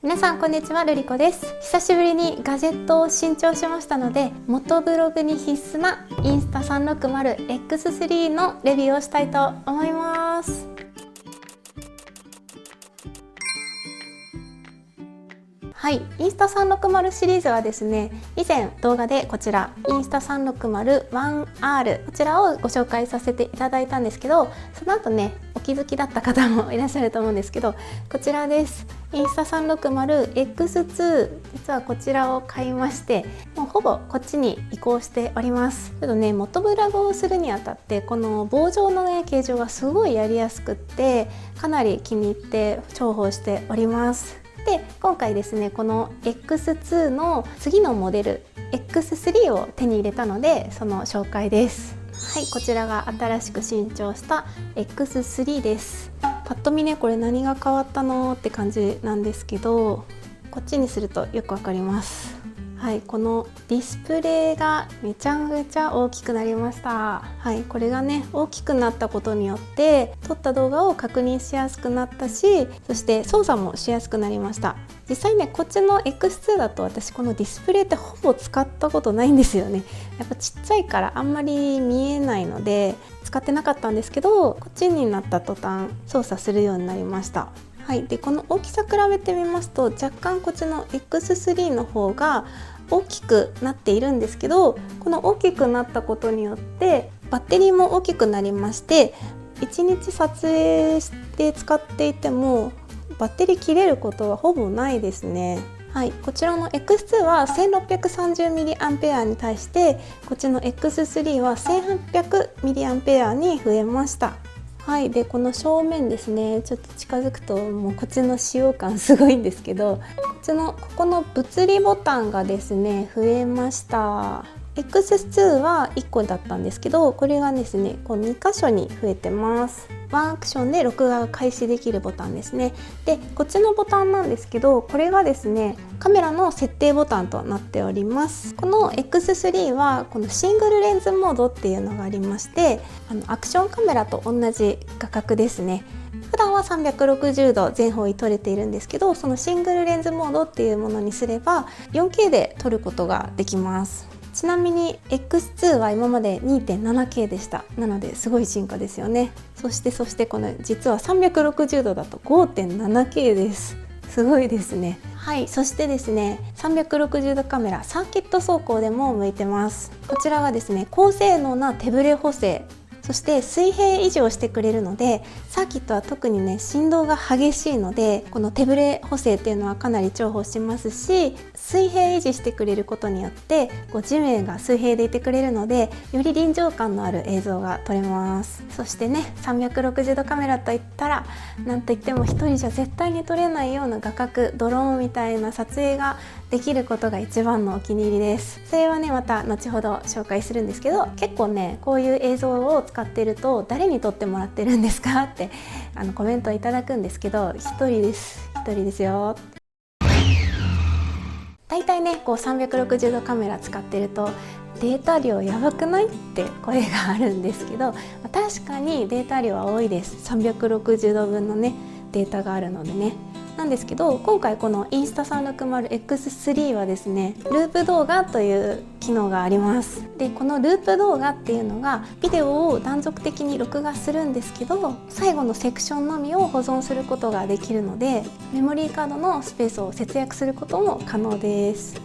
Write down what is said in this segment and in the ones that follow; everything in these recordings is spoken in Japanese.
皆さんこんにちは、ルリコです。久しぶりにガジェットを新調しましたので、元ブログに必須なインスタ 360X3 のレビューをしたいと思います。はい、インスタ360シリーズはですね、以前動画でこちらインスタ 360-1R こちらをご紹介させていただいたんですけど、その後ねお気づきだった方もいらっしゃると思うんですけど、こちらです。インスタ 360X2 実はこちらを買いまして、もうほぼこっちに移行しております。ちょっとね元ブログをするにあたってこの棒状のね形状がすごいやりやすくって、かなり気に入って重宝しております。で今回ですね、この X2 の次のモデル X3 を手に入れたので、その紹介です。はい、こちらが新しく新調した X3 です。パッと見ねこれ何が変わったのって感じなんですけど、こっちにするとよくわかります。はい、このディスプレイがめちゃめちゃ大きくなりました。はい、これがね大きくなったことによって撮った動画を確認しやすくなったし、そして操作もしやすくなりました。実際ねこっちの X2 だと私このディスプレイってほぼ使ったことないんですよね。やっぱちっちゃいからあんまり見えないので使ってなかったんですけど、こっちになった途端操作するようになりました。はい、でこの大きさ比べてみますと、若干こっちの X3 の方が大きくなっているんですけど、この大きくなったことによってバッテリーも大きくなりまして、1日撮影して使っていてもバッテリー切れることはほぼないですね。はい、こちらの X2 は 1630mAh に対してこっちの X3 は 1800mAh に増えました。はい、でこの正面ですね、ちょっと近づくともうこっちの使用感すごいんですけど、ここの物理ボタンがですね増えました。 X2 は1個だったんですけど、これがですねこう2箇所に増えてます。ワンアクションで録画が開始できるボタンですね。でこっちのボタンなんですけど、これがですねカメラの設定ボタンとなっております。この X3 はこのシングルレンズモードっていうのがありまして、アクションカメラと同じ画角ですね。普段は360度全方位撮れているんですけど、そのシングルレンズモードっていうものにすれば 4K で撮ることができます。ちなみに X2 は今まで 2.7K でした。なのですごい進化ですよね。そしてこの実は360度だと 5.7K です。すごいですね。はい、そしてですね360度カメラサーキット走行でも向いてます。こちらはですね高性能な手ブレ補正、そして水平維持をしてくれるので、サーキットは特にね振動が激しいので、この手ブレ補正っていうのはかなり重宝しますし、水平維持してくれることによって地面が水平でいてくれるので、より臨場感のある映像が撮れます。そしてね360度カメラといったらなんといっても一人じゃ絶対に撮れないような画角、ドローンみたいな撮影ができることが一番のお気に入りです。それはねまた後ほど紹介するんですけど、結構ねこういう映像を使っていると誰に撮ってもらってるんですかってコメントいただくんですけど、一人ですよ。だいたいねこう360度カメラ使ってるとデータ量やばくないって声があるんですけど、確かにデータ量は多いです。360度分のねデータがあるのでね。なんですけど、今回このインスタ 360X3 はですねループ動画という機能があります。でこのループ動画っていうのがビデオを断続的に録画するんですけど、最後のセクションのみを保存することができるので、メモリーカードのスペースを節約することも可能です。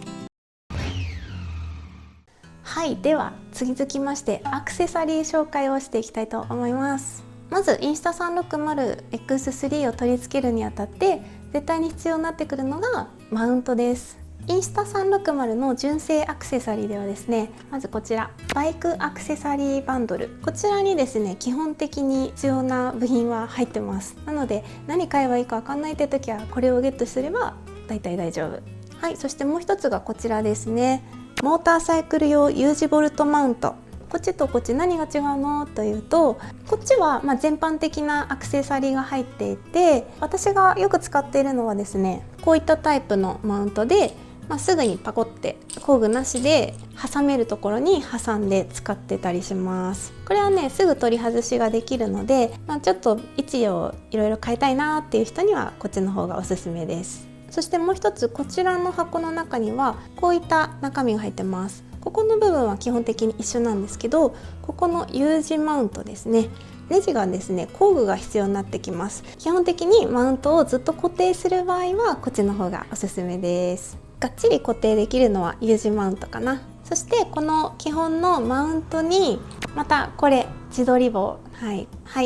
はい、では続きましてアクセサリー紹介をしていきたいと思います。まずインスタ 360X3 を取り付けるにあたって絶対に必要になってくるのがマウントです。インスタ360の純正アクセサリーではですね、まずこちらバイクアクセサリーバンドル、こちらにですね基本的に必要な部品は入ってます。なので何買えばいいか分かんないって時はこれをゲットすれば大体大丈夫。はい、そしてもう一つがこちらですね、モーターサイクル用 U 字ボルトマウント。こっちとこっち何が違うのというと、こっちは全般的なアクセサリーが入っていて、私がよく使っているのはですねこういったタイプのマウントで、すぐにパコって工具なしで挟めるところに挟んで使ってたりします。これはねすぐ取り外しができるので、ちょっと位置をいろいろ変えたいなっていう人にはこっちの方がおすすめです。そしてもう一つ、こちらの箱の中にはこういった中身が入ってます。ここの部分は基本的に一緒なんですけど、ここの U 字マウントですね、ネジがですね工具が必要になってきます。基本的にマウントをずっと固定する場合はこっちの方がおすすめです。がっちり固定できるのは U 字マウントかな。そしてこの基本のマウントにまたこれ自撮り棒、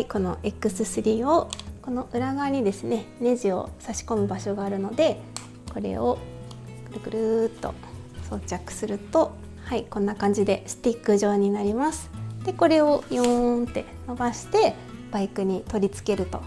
この X3 をこの裏側にですねネジを差し込む場所があるので、これをくるくるっと装着すると、こんな感じでスティック状になります。でこれをヨーンって伸ばしてバイクに取り付けると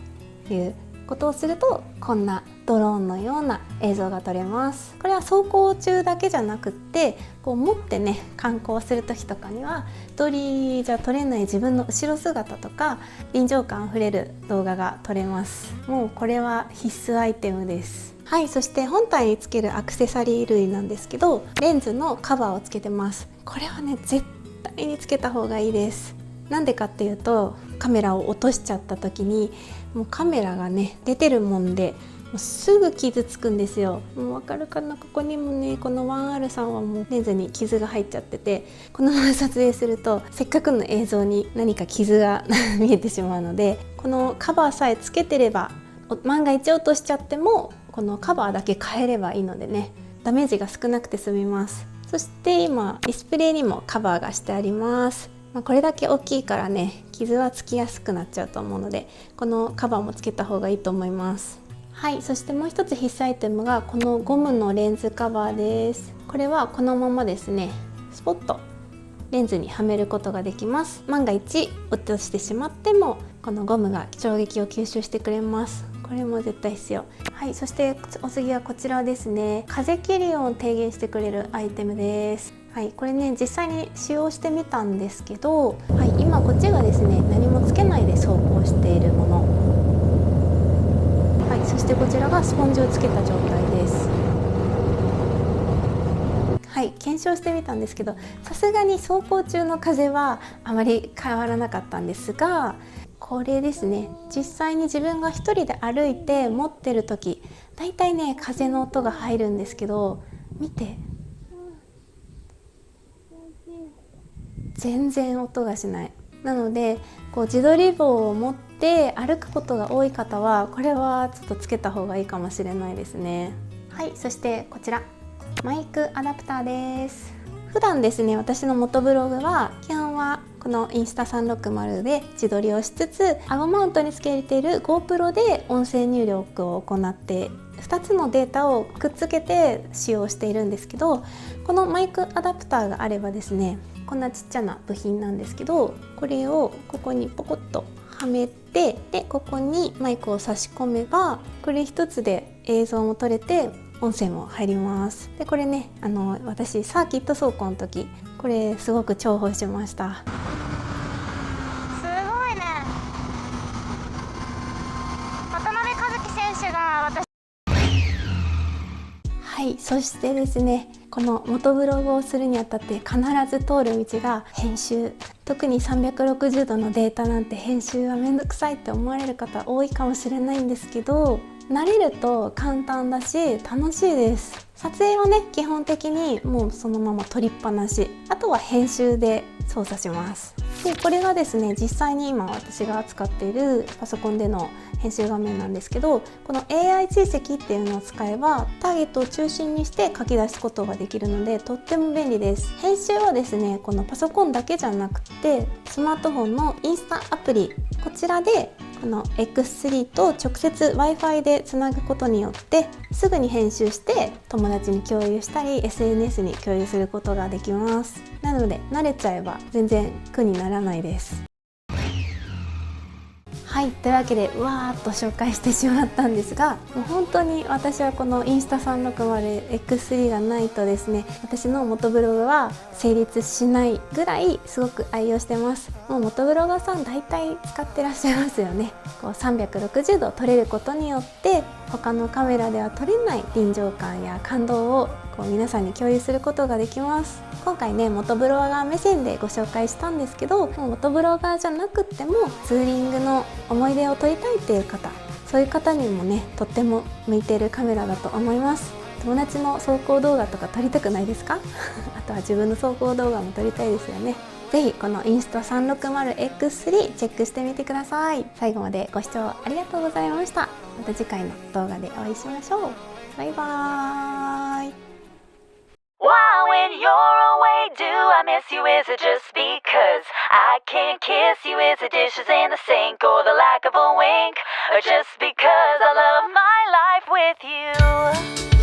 いうことをすると、こんなドローンのような映像が撮れます。これは走行中だけじゃなくって、こう持ってね観光する時とかには一人じゃ撮れない自分の後ろ姿とか臨場感あふれる動画が撮れます。もうこれは必須アイテムです。そして本体につけるアクセサリー類なんですけど、レンズのカバーをつけてます。これはね絶対につけた方がいいです。なんでかっていうと、カメラを落としちゃった時にもうカメラがね出てるもんで、もうすぐ傷つくんですよ。もうわかるかな、ここにもね、この 1R さんはもうレンズに傷が入っちゃってて、このまま撮影するとせっかくの映像に何か傷が見えてしまうので、このカバーさえつけてれば、万が一落としちゃってもこのカバーだけ変えればいいのでね、ダメージが少なくて済みます。そして今ディスプレイにもカバーがしてあります。これだけ大きいからね傷はつきやすくなっちゃうと思うので、このカバーもつけた方がいいと思います。そしてもう一つ必須アイテムがこのゴムのレンズカバーです。これはこのままですねスポッとレンズにはめることができます。万が一落としてしまってもこのゴムが衝撃を吸収してくれます。これも絶対必要。そしてお次はこちらですね、風切り音を低減してくれるアイテムです。これね実際に使用してみたんですけど、今こっちがですね何もつけないで走行しているもの、そしてこちらがスポンジをつけた状態です。検証してみたんですけど、さすがに走行中の風はあまり変わらなかったんですが、これですね、実際に自分が一人で歩いて持ってる時、だいたいね風の音が入るんですけど、見て、全然音がしない。なのでこう自撮り棒を持って歩くことが多い方はこれはちょっとつけた方がいいかもしれないですね。そしてこちらマイクアダプターです。普段ですね私の元ブログは基本はこのインスタ360で自撮りをしつつ、顎マウントにつけている GoPro で音声入力を行って2つのデータをくっつけて使用しているんですけど、このマイクアダプターがあればですね、こんなちっちゃな部品なんですけど、これをここにポコッとはめて、でここにマイクを差し込めばこれ一つで映像も撮れて音声も入ります。でこれね私サーキット走行の時これすごく重宝しました。すごいね、渡辺一樹選手が私そしてですね、この元ブログをするにあたって必ず通る道が編集。特に360度のデータなんて編集はめんどくさいって思われる方多いかもしれないんですけど、慣れると簡単だし楽しいです。撮影はね基本的にもうそのまま撮りっぱなし、あとは編集で操作します。でこれがですね実際に今私が使っているパソコンでの編集画面なんですけど、この AI 追跡っていうのを使えばターゲットを中心にして書き出すことができるのでとっても便利です。編集はですねこのパソコンだけじゃなくてスマートフォンのインスタアプリ、こちらでこの X3 と直接 Wi-Fi でつなぐことによってすぐに編集して友達に共有したり SNS に共有することができます。なので慣れちゃえば全然苦にならないです。というわけでわーっと紹介してしまったんですが、もう本当に私はこのインスタ 360X3 がないとですね、私の元ブログは成立しないぐらいすごく愛用してます。もう元ブロガーさん大体使ってらっしゃいますよね。こう360度撮れることによって他のカメラでは撮れない臨場感や感動をこう皆さんに共有することができます。今回ね元ブロガー目線でご紹介したんですけど、もう元ブロガーじゃなくってもツーリングの思い出を撮りたいっていう方、そういう方にもねとっても向いているカメラだと思います。友達の走行動画とか撮りたくないですかあとは自分の走行動画も撮りたいですよね。ぜひこのインスタ 360X3 チェックしてみてください。最後までご視聴ありがとうございました。また次回の動画でお会いしましょう。バイバーイ。 Why when you're away do I miss you? Is it just because I can't kiss you? Is it dishes in the sink or the lack of a wink? Or just because I love my life with you?